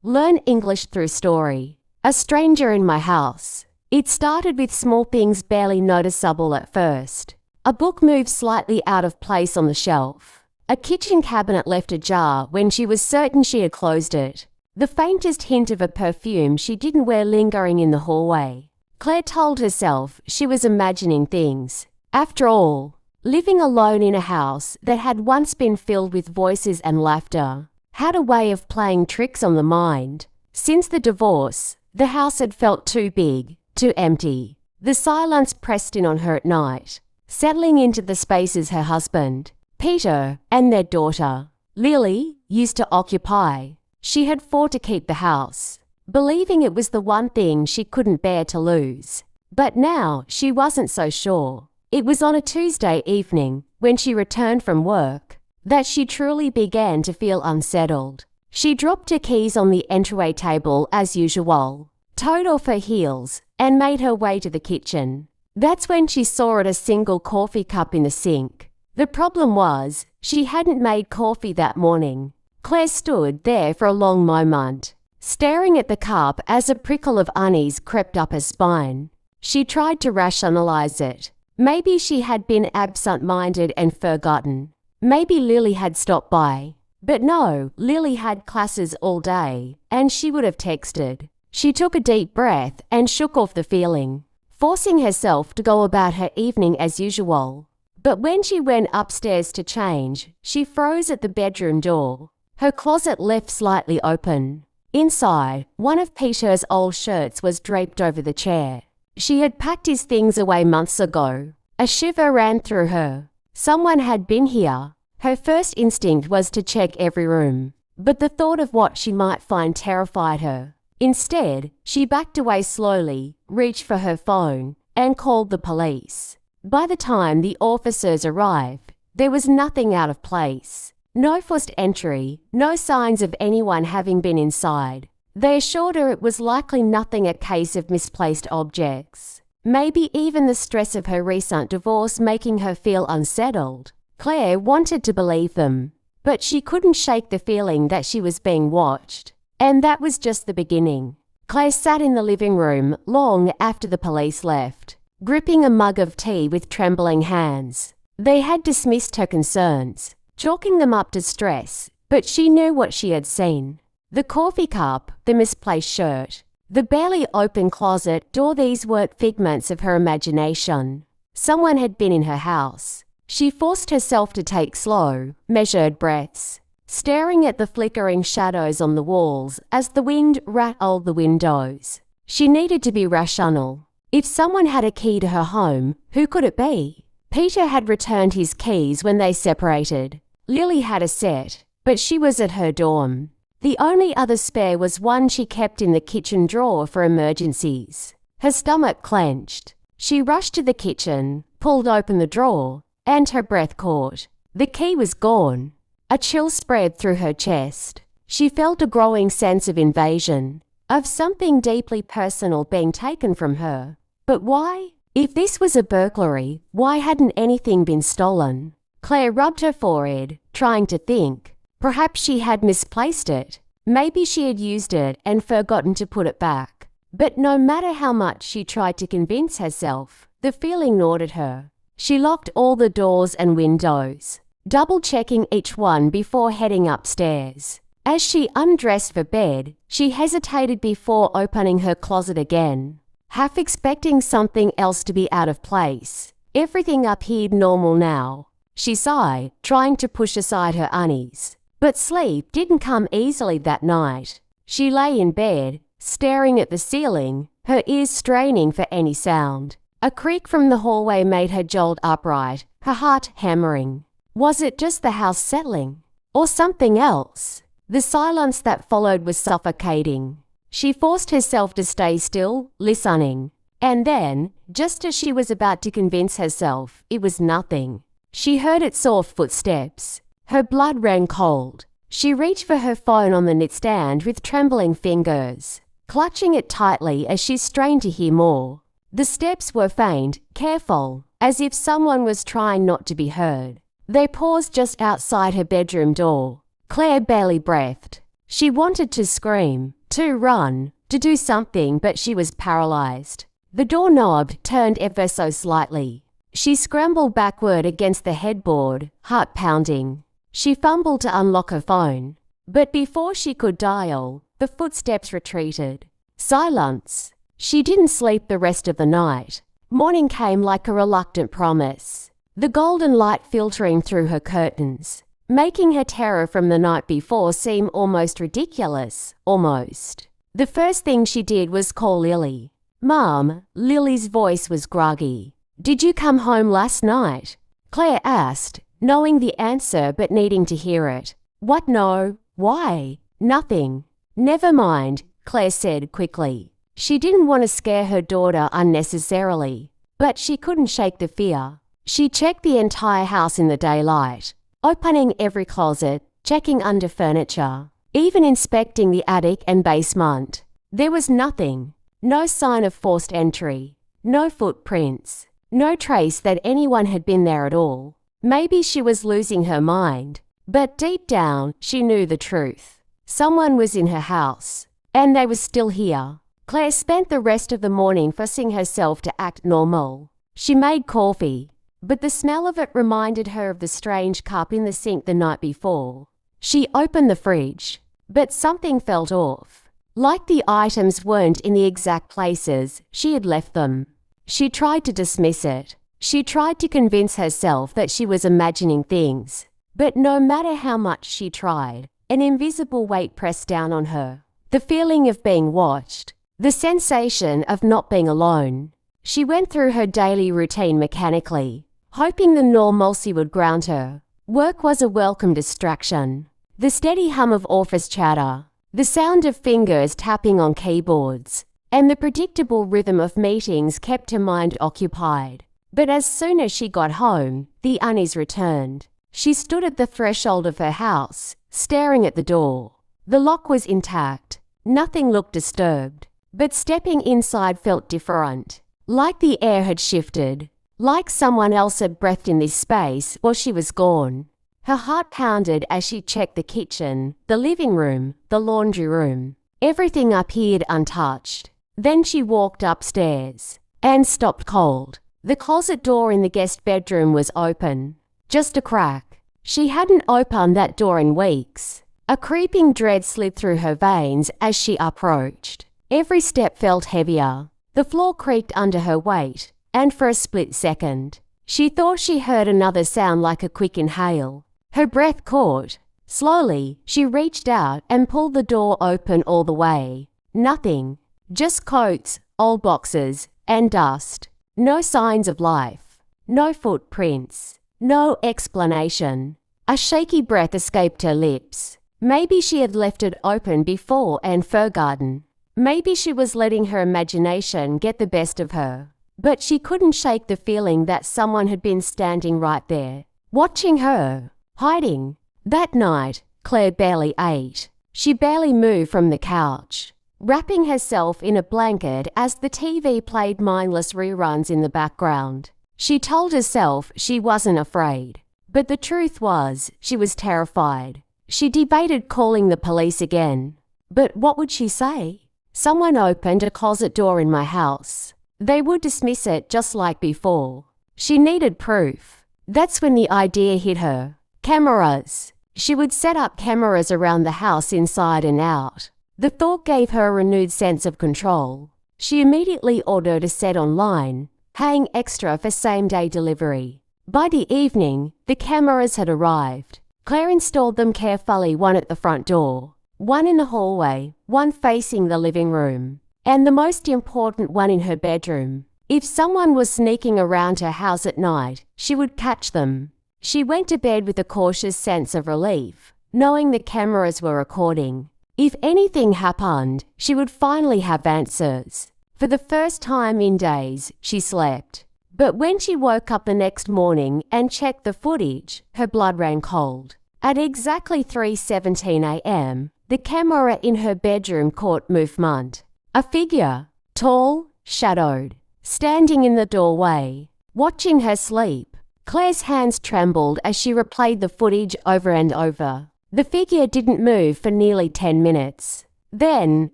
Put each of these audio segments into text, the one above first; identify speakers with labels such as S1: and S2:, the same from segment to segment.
S1: Learn English through story. A stranger in my house. It started with small things barely noticeable at first. A book moved slightly out of place on the shelf. A kitchen cabinet left ajar when she was certain she had closed it. The faintest hint of a perfume she didn't wear lingering in the hallway. Claire told herself she was imagining things. After all, living alone in a house that had once been filled with voices and laughter had a way of playing tricks on the mind. Since the divorce, the house had felt too big, too empty. The silence pressed in on her at night, settling into the spaces her husband, Peter, and their daughter, Lily, used to occupy. She had fought to keep the house, believing it was the one thing she couldn't bear to lose. But now she wasn't so sure. It was on a Tuesday evening, when she returned from work, that she truly began to feel unsettled. She dropped her keys on the entryway table as usual, toed off her heels, and made her way to the kitchen. That's when she saw a single coffee cup in the sink. The problem was, she hadn't made coffee that morning. Claire stood there for a long moment, staring at the cup as a prickle of unease crept up her spine. She tried to rationalize it. Maybe she had been absent-minded and forgotten. Maybe Lily had stopped by. But no, Lily had classes all day, and she would have texted. She took a deep breath and shook off the feeling, forcing herself to go about her evening as usual. But when she went upstairs to change, she froze at the bedroom door, her closet left slightly open. Inside, one of Peter's old shirts was draped over the chair. She had packed his things away months ago. A shiver ran through her. Someone had been here. Her first instinct was to check every room, but the thought of what she might find terrified her. Instead, she backed away slowly, reached for her phone, and called the police. By the time the officers arrived, there was nothing out of place. No forced entry, no signs of anyone having been inside. They assured her it was likely nothing a case of misplaced objects. Maybe even the stress of her recent divorce making her feel unsettled. Claire wanted to believe them, but she couldn't shake the feeling that she was being watched. And that was just the beginning. Claire sat in the living room long after the police left, gripping a mug of tea with trembling hands. They had dismissed her concerns, chalking them up to stress, but she knew what she had seen. The coffee cup, the misplaced shirt, the barely open closet door, these weren't figments of her imagination. Someone had been in her house. She forced herself to take slow, measured breaths, staring at the flickering shadows on the walls as the wind rattled the windows. She needed to be rational. If someone had a key to her home, who could it be? Peter had returned his keys when they separated. Lily had a set, but she was at her dorm. The only other spare was one she kept in the kitchen drawer for emergencies. Her stomach clenched. She rushed to the kitchen, pulled open the drawer, and her breath caught. The key was gone. A chill spread through her chest. She felt a growing sense of invasion, of something deeply personal being taken from her. But why? If this was a burglary, why hadn't anything been stolen? Claire rubbed her forehead, trying to think. Perhaps she had misplaced it. Maybe she had used it and forgotten to put it back. But no matter how much she tried to convince herself, the feeling gnawed at her. She locked all the doors and windows, double-checking each one before heading upstairs. As she undressed for bed, she hesitated before opening her closet again, half expecting something else to be out of place. Everything appeared normal now. She sighed, trying to push aside her unease. But sleep didn't come easily that night. She lay in bed, staring at the ceiling, her ears straining for any sound. A creak from the hallway made her jolt upright, her heart hammering. Was it just the house settling? Or something else? The silence that followed was suffocating. She forced herself to stay still, listening. And then, just as she was about to convince herself it was nothing, she heard its soft footsteps. Her blood ran cold. She reached for her phone on the nightstand with trembling fingers, clutching it tightly as she strained to hear more. The steps were faint, careful, as if someone was trying not to be heard. They paused just outside her bedroom door. Claire barely breathed. She wanted to scream, to run, to do something, but she was paralyzed. The doorknob turned ever so slightly. She scrambled backward against the headboard, heart pounding. She fumbled to unlock her phone. But before she could dial, the footsteps retreated. Silence. She didn't sleep the rest of the night. Morning came like a reluctant promise. The golden light filtering through her curtains, making her terror from the night before seem almost ridiculous, almost. The first thing she did was call Lily. "Mom," Lily's voice was groggy. "Did you come home last night?" Claire asked, knowing the answer but needing to hear it. "What? No. Why?" "Nothing." "Never mind," Claire said quickly. She didn't want to scare her daughter unnecessarily, but she couldn't shake the fear. She checked the entire house in the daylight, opening every closet, checking under furniture, even inspecting the attic and basement. There was nothing. No sign of forced entry. No footprints. No trace that anyone had been there at all. Maybe she was losing her mind, but deep down she knew the truth. Someone was in her house, and they were still here. Claire spent the rest of the morning forcing herself to act normal. She made coffee, but the smell of it reminded her of the strange cup in the sink the night before. She opened the fridge, but something felt off. Like the items weren't in the exact places she had left them. She tried to dismiss it. She tried to convince herself that she was imagining things. But no matter how much she tried, an invisible weight pressed down on her. The feeling of being watched. The sensation of not being alone. She went through her daily routine mechanically, hoping the normalcy would ground her. Work was a welcome distraction. The steady hum of office chatter, the sound of fingers tapping on keyboards, and the predictable rhythm of meetings kept her mind occupied. But as soon as she got home, the unease returned. She stood at the threshold of her house, staring at the door. The lock was intact. Nothing looked disturbed. But stepping inside felt different. Like the air had shifted. Like someone else had breathed in this space while she was gone. Her heart pounded as she checked the kitchen, the living room, the laundry room. Everything appeared untouched. Then she walked upstairs and stopped cold. The closet door in the guest bedroom was open. Just a crack. She hadn't opened that door in weeks. A creeping dread slid through her veins as she approached. Every step felt heavier. The floor creaked under her weight, and for a split second, she thought she heard another sound like a quick inhale. Her breath caught. Slowly, she reached out and pulled the door open all the way. Nothing. Just coats, old boxes, and dust. No signs of life. No footprints. No explanation. A shaky breath escaped her lips. Maybe she had left it open before and forgotten. Maybe she was letting her imagination get the best of her. But she couldn't shake the feeling that someone had been standing right there, watching her, hiding. That night, Claire barely ate. She barely moved from the couch, wrapping herself in a blanket as the TV played mindless reruns in the background. She told herself she wasn't afraid, but the truth was she was terrified. She debated calling the police again. But what would she say? Someone opened a closet door in my house. They would dismiss it just like before. She needed proof. That's when the idea hit her. Cameras. She would set up cameras around the house inside and out. The thought gave her a renewed sense of control. She immediately ordered a set online, paying extra for same-day delivery. By the evening, the cameras had arrived. Claire installed them carefully, one at the front door, one in the hallway, one facing the living room, and the most important one in her bedroom. If someone was sneaking around her house at night, she would catch them. She went to bed with a cautious sense of relief, knowing the cameras were recording. If anything happened, she would finally have answers. For the first time in days, she slept. But when she woke up the next morning and checked the footage, her blood ran cold. At exactly 3:17 a.m., the camera in her bedroom caught movement. A figure, tall, shadowed, standing in the doorway, watching her sleep. Claire's hands trembled as she replayed the footage over and over. The figure didn't move for nearly 10 minutes. Then,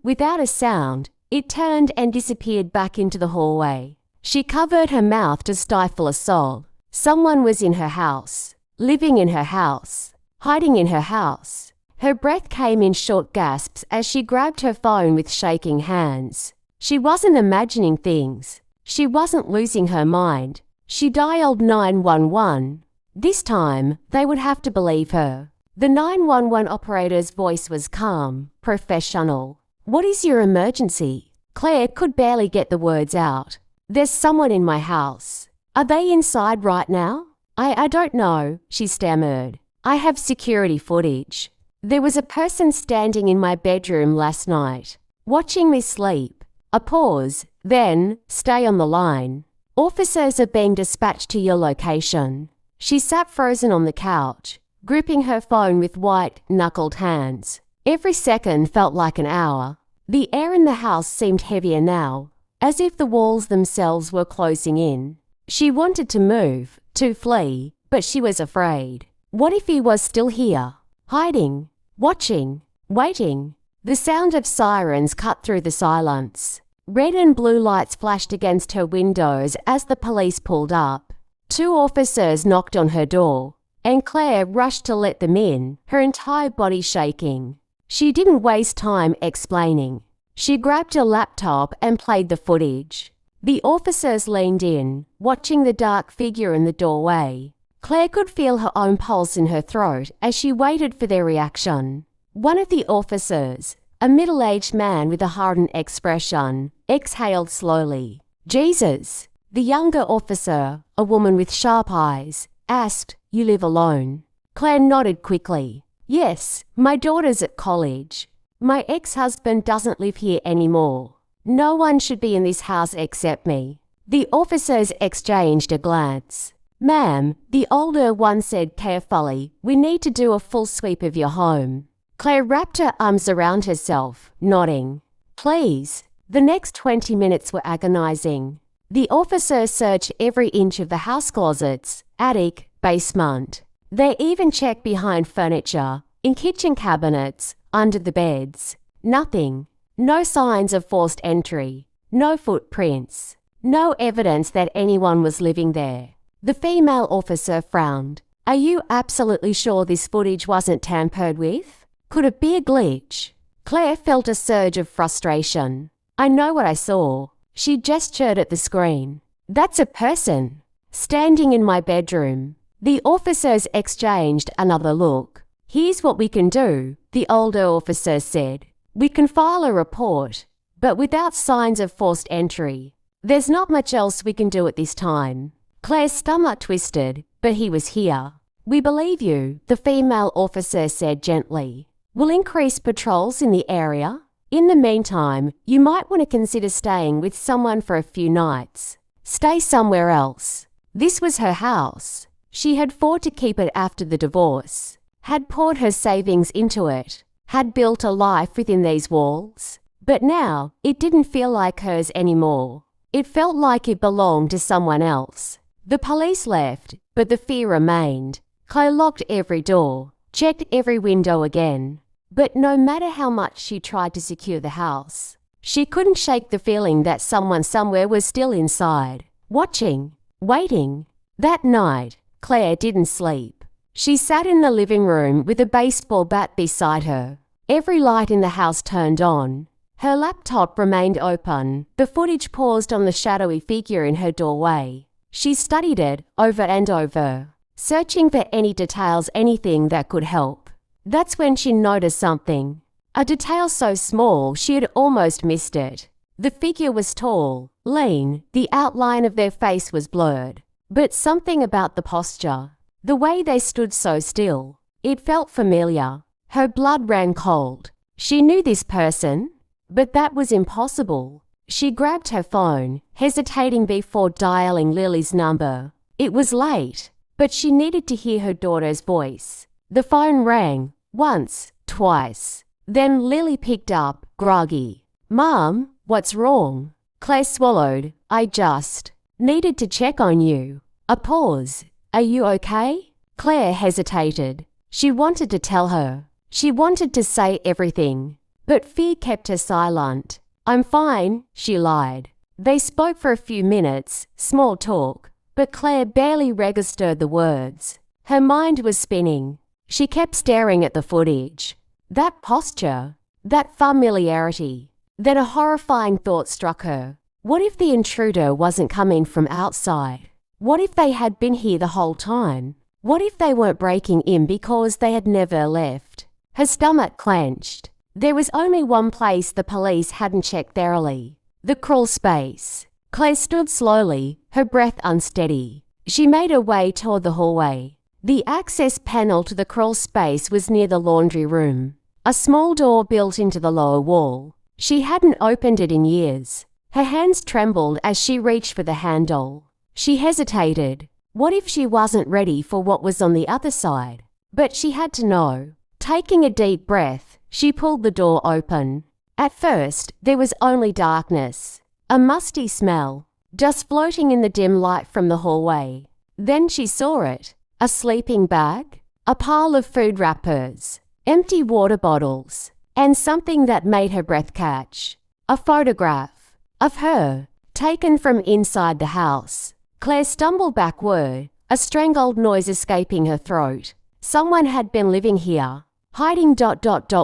S1: without a sound, it turned and disappeared back into the hallway. She covered her mouth to stifle a sob. Someone was in her house, living in her house, hiding in her house. Her breath came in short gasps as she grabbed her phone with shaking hands. She wasn't imagining things. She wasn't losing her mind. She dialed 911. This time, they would have to believe her. The 911 operator's voice was calm, professional. "What is your emergency?" Claire could barely get the words out. "There's someone in my house." "Are they inside right now?" I don't know," she stammered. "I have security footage. There was a person standing in my bedroom last night, watching me sleep." A pause, then, "Stay on the line. Officers are being dispatched to your location." She sat frozen on the couch, gripping her phone with white, knuckled hands. Every second felt like an hour. The air in the house seemed heavier now, as if the walls themselves were closing in. She wanted to move, to flee, but she was afraid. What if he was still here, hiding, watching, waiting? The sound of sirens cut through the silence. Red and blue lights flashed against her windows as the police pulled up. 2 officers knocked on her door, and Claire rushed to let them in, her entire body shaking. She didn't waste time explaining. She grabbed a laptop and played the footage. The officers leaned in, watching the dark figure in the doorway. Claire could feel her own pulse in her throat as she waited for their reaction. One of the officers, a middle-aged man with a hardened expression, exhaled slowly. "Jesus." The younger officer, a woman with sharp eyes, asked, "You live alone?" Claire nodded quickly. "Yes, my daughter's at college. My ex-husband doesn't live here anymore. No one should be in this house except me." The officers exchanged a glance. "Ma'am," the older one said carefully, "we need to do a full sweep of your home." Claire wrapped her arms around herself, nodding. "Please." The next 20 minutes were agonizing. The officers searched every inch of the house closets, attic, basement. They even checked behind furniture, in kitchen cabinets, under the beds. Nothing. No signs of forced entry. No footprints. No evidence that anyone was living there. The female officer frowned. "Are you absolutely sure this footage wasn't tampered with? Could it be a glitch?" Claire felt a surge of frustration. "I know what I saw." She gestured at the screen. "That's a person, standing in my bedroom." The officers exchanged another look. "Here's what we can do," the older officer said. "We can file a report, but without signs of forced entry. There's not much else we can do at this time." Claire's stomach twisted, but he was here. "We believe you," the female officer said gently. "We'll increase patrols in the area. In the meantime, you might want to consider staying with someone for a few nights. Stay somewhere else." This was her house. She had fought to keep it after the divorce, had poured her savings into it, had built a life within these walls. But now, it didn't feel like hers anymore. It felt like it belonged to someone else. The police left, but the fear remained. Claire locked every door, checked every window again. But no matter how much she tried to secure the house, she couldn't shake the feeling that someone somewhere was still inside, watching, waiting. That night, Claire didn't sleep. She sat in the living room with a baseball bat beside her. Every light in the house turned on. Her laptop remained open, the footage paused on the shadowy figure in her doorway. She studied it over and over, searching for any details, anything that could help. That's when she noticed something. A detail so small she had almost missed it. The figure was tall, lean, the outline of their face was blurred. But something about the posture, the way they stood so still, it felt familiar. Her blood ran cold. She knew this person, but that was impossible. She grabbed her phone, hesitating before dialing Lily's number. It was late, but she needed to hear her daughter's voice. The phone rang, once, twice. Then Lily picked up, groggy. "Mom, what's wrong?" Claire swallowed. "I just needed to check on you." A pause. "Are you okay?" Claire hesitated. She wanted to tell her, She wanted to say everything, but fear kept her silent. "I'm fine," she lied. They spoke for a few minutes, small talk, but Claire barely registered the words. Her mind was spinning. She kept staring at the footage. That posture, that familiarity. Then a horrifying thought struck her. What if the intruder wasn't coming from outside? What if they had been here the whole time? What if they weren't breaking in because they had never left? Her stomach clenched. There was only one place the police hadn't checked thoroughly: the crawl space. Claire stood slowly, her breath unsteady. She made her way toward the hallway. The access panel to the crawl space was near the laundry room. A small door built into the lower wall. She hadn't opened it in years. Her hands trembled as she reached for the handle. She hesitated. What if she wasn't ready for what was on the other side? But she had to know. Taking a deep breath, she pulled the door open. At first, there was only darkness, a musty smell, just floating in the dim light from the hallway. Then she saw it. A sleeping bag, a pile of food wrappers, empty water bottles, and something that made her breath catch. A photograph of her, taken from inside the house. Claire stumbled backward, a strangled noise escaping her throat. Someone had been living here, hiding ...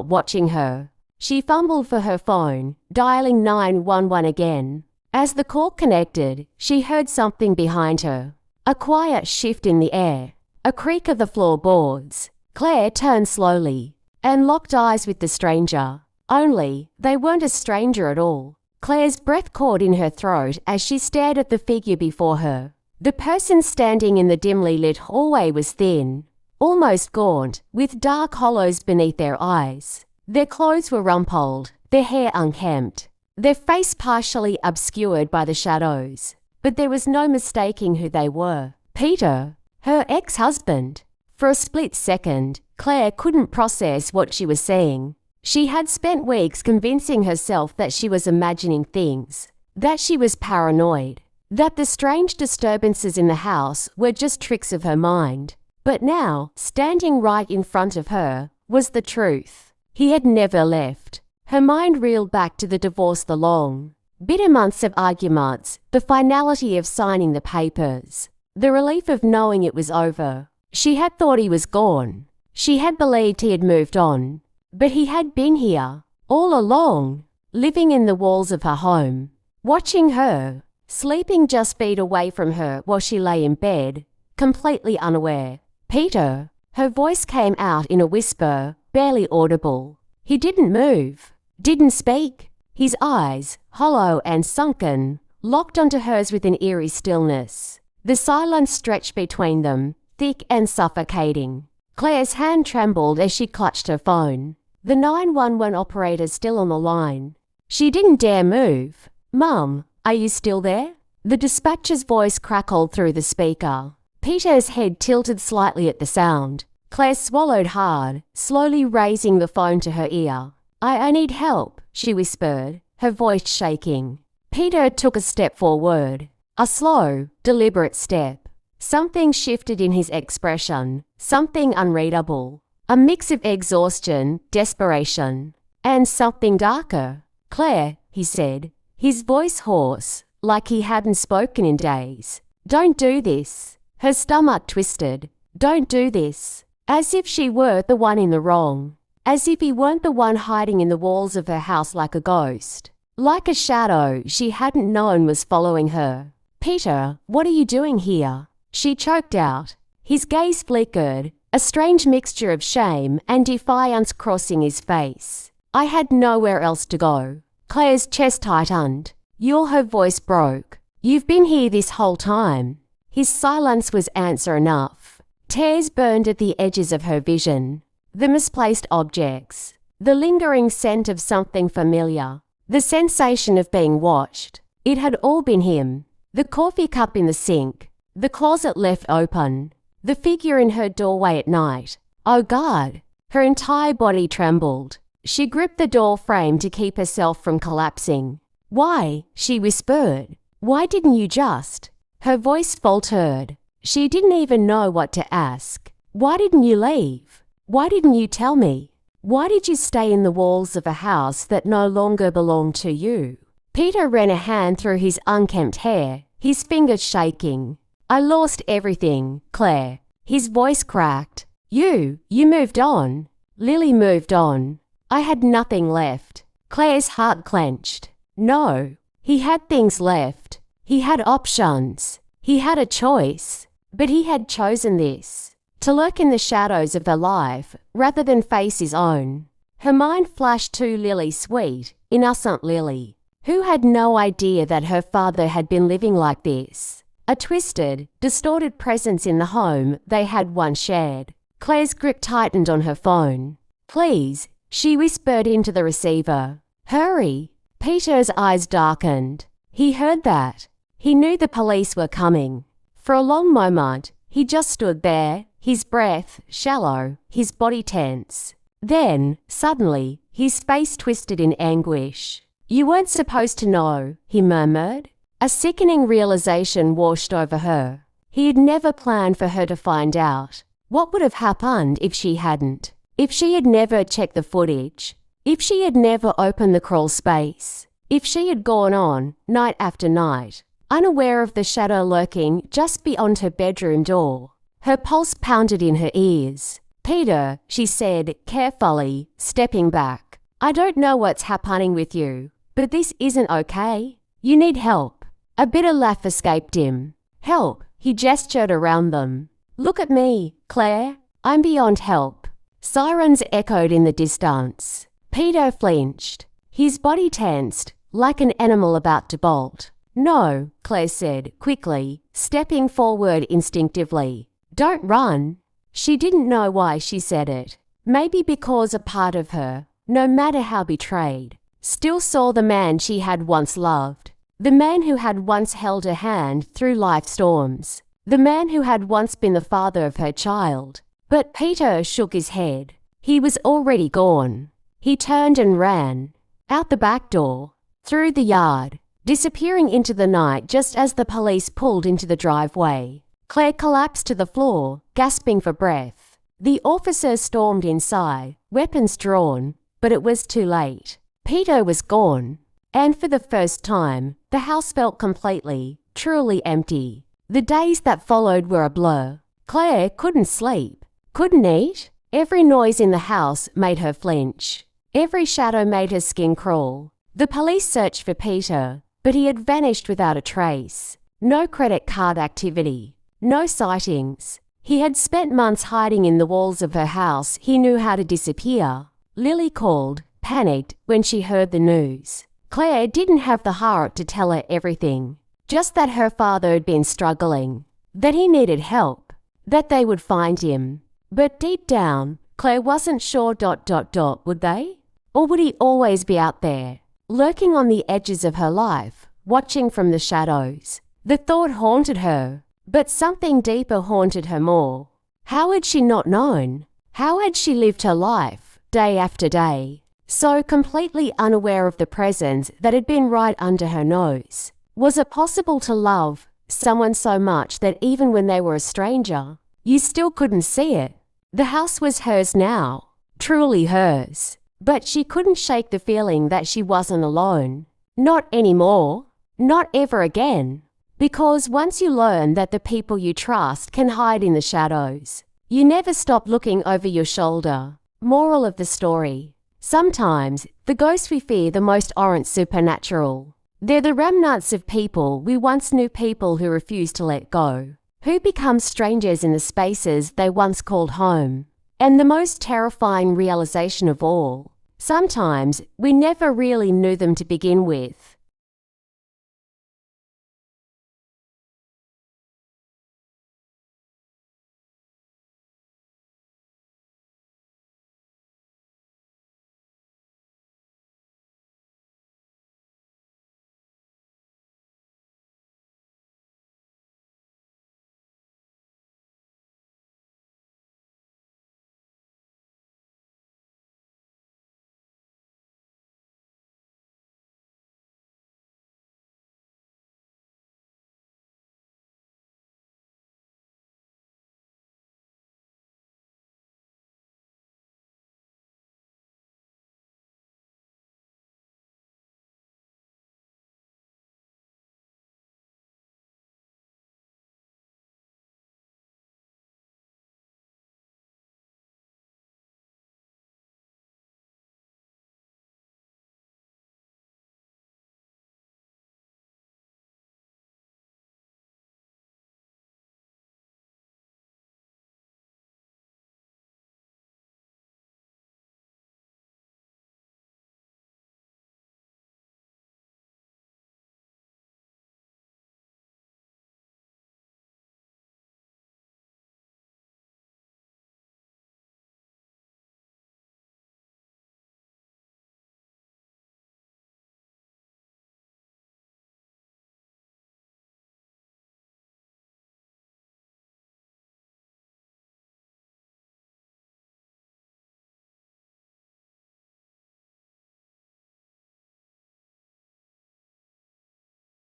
S1: watching her. She fumbled for her phone, dialing 911 again. As the call connected, she heard something behind her. A quiet shift in the air, a creak of the floorboards. Claire turned slowly and locked eyes with the stranger. Only, they weren't a stranger at all. Claire's breath caught in her throat as she stared at the figure before her. The person standing in the dimly lit hallway was thin, almost gaunt, with dark hollows beneath their eyes. Their clothes were rumpled, their hair unkempt, their face partially obscured by the shadows. But there was no mistaking who they were. Peter, her ex-husband. For a split second, Claire couldn't process what she was seeing. She had spent weeks convincing herself that she was imagining things, that she was paranoid, that the strange disturbances in the house were just tricks of her mind. But now, standing right in front of her, was the truth. He had never left. Her mind reeled back to the divorce, the long, bitter months of arguments, the finality of signing the papers, the relief of knowing it was over. She had thought he was gone. She had believed he had moved on. But he had been here, all along, living in the walls of her home, watching her, sleeping just feet away from her while she lay in bed, completely unaware. "Peter," her voice came out in a whisper, barely audible. He didn't move, didn't speak. His eyes, hollow and sunken, locked onto hers with an eerie stillness. The silence stretched between them, thick and suffocating. Claire's hand trembled as she clutched her phone. The 911 operator still on the line. She didn't dare move. "Mum, are you still there?" The dispatcher's voice crackled through the speaker. Peter's head tilted slightly at the sound. Claire swallowed hard, slowly raising the phone to her ear. I need help," she whispered, her voice shaking. Peter took a step forward, a slow, deliberate step. Something shifted in his expression, something unreadable. A mix of exhaustion, desperation, and something darker. "Claire," he said, his voice hoarse, like he hadn't spoken in days. "Don't do this." Her stomach twisted. "Don't do this." As if she were the one in the wrong. As if he weren't the one hiding in the walls of her house like a ghost. Like a shadow she hadn't known was following her. "Peter, what are you doing here?" She choked out. His gaze flickered, a strange mixture of shame and defiance crossing his face. "I had nowhere else to go." Claire's chest tightened. Her voice broke. "You've been here this whole time." His silence was answer enough. Tears burned at the edges of her vision. The misplaced objects. The lingering scent of something familiar. The sensation of being watched. It had all been him. The coffee cup in the sink. The closet left open. The figure in her doorway at night. Oh God! Her entire body trembled. She gripped the door frame to keep herself from collapsing. "Why?" she whispered. "Why didn't you just?" Her voice faltered. She didn't even know what to ask. "Why didn't you leave? Why didn't you tell me? Why did you stay in the walls of a house that no longer belonged to you? Peter ran a hand through his unkempt hair, his fingers shaking. I lost everything, Claire. His voice cracked. You moved on. Lily moved on. I had nothing left. Claire's heart clenched. No, he had things left. He had options. He had a choice. But he had chosen this. To lurk in the shadows of her life, rather than face his own. Her mind flashed to Lily Sweet, innocent Lily, who had no idea that her father had been living like this. A twisted, distorted presence in the home they had once shared. Claire's grip tightened on her phone. Please, she whispered into the receiver. Hurry. Peter's eyes darkened. He heard that. He knew the police were coming. For a long moment, he just stood there, his breath shallow, his body tense. Then, suddenly, his face twisted in anguish. You weren't supposed to know, he murmured. A sickening realization washed over her. He had never planned for her to find out. What would have happened if she hadn't? If she had never checked the footage? If she had never opened the crawl space? If she had gone on, night after night, unaware of the shadow lurking just beyond her bedroom door? Her pulse pounded in her ears. Peter, she said, carefully, stepping back. I don't know what's happening with you, but this isn't okay. You need help. A bitter laugh escaped him. Help, he gestured around them. Look at me, Claire. I'm beyond help. Sirens echoed in the distance. Peter flinched. His body tensed, like an animal about to bolt. No, Claire said, quickly, stepping forward instinctively. Don't run. She didn't know why she said it. Maybe because a part of her, no matter how betrayed, still saw the man she had once loved. The man who had once held her hand through life's storms. The man who had once been the father of her child. But Peter shook his head. He was already gone. He turned and ran. Out the back door. Through the yard. Disappearing into the night just as the police pulled into the driveway. Claire collapsed to the floor, gasping for breath. The officers stormed inside, weapons drawn, but it was too late. Peter was gone. And for the first time, the house felt completely, truly empty. The days that followed were a blur. Claire couldn't sleep, couldn't eat. Every noise in the house made her flinch. Every shadow made her skin crawl. The police searched for Peter, but he had vanished without a trace. No credit card activity. No sightings. He had spent months hiding in the walls of her house he knew how to disappear. Lily called, panicked, when she heard the news. Claire didn't have the heart to tell her everything. Just that her father had been struggling. That he needed help. That they would find him. But deep down, Claire wasn't sure ... would they? Or would he always be out there, lurking on the edges of her life, watching from the shadows? The thought haunted her. But something deeper haunted her more. How had she not known? How had she lived her life, day after day, so completely unaware of the presence that had been right under her nose? Was it possible to love someone so much that even when they were a stranger, you still couldn't see it? The house was hers now, truly hers. But she couldn't shake the feeling that she wasn't alone. Not anymore. Not ever again. Because once you learn that the people you trust can hide in the shadows, you never stop looking over your shoulder. Moral of the story. Sometimes, the ghosts we fear the most aren't supernatural. They're the remnants of people we once knew, people who refuse to let go, who become strangers in the spaces they once called home. And the most terrifying realization of all, sometimes we never really knew them to begin with.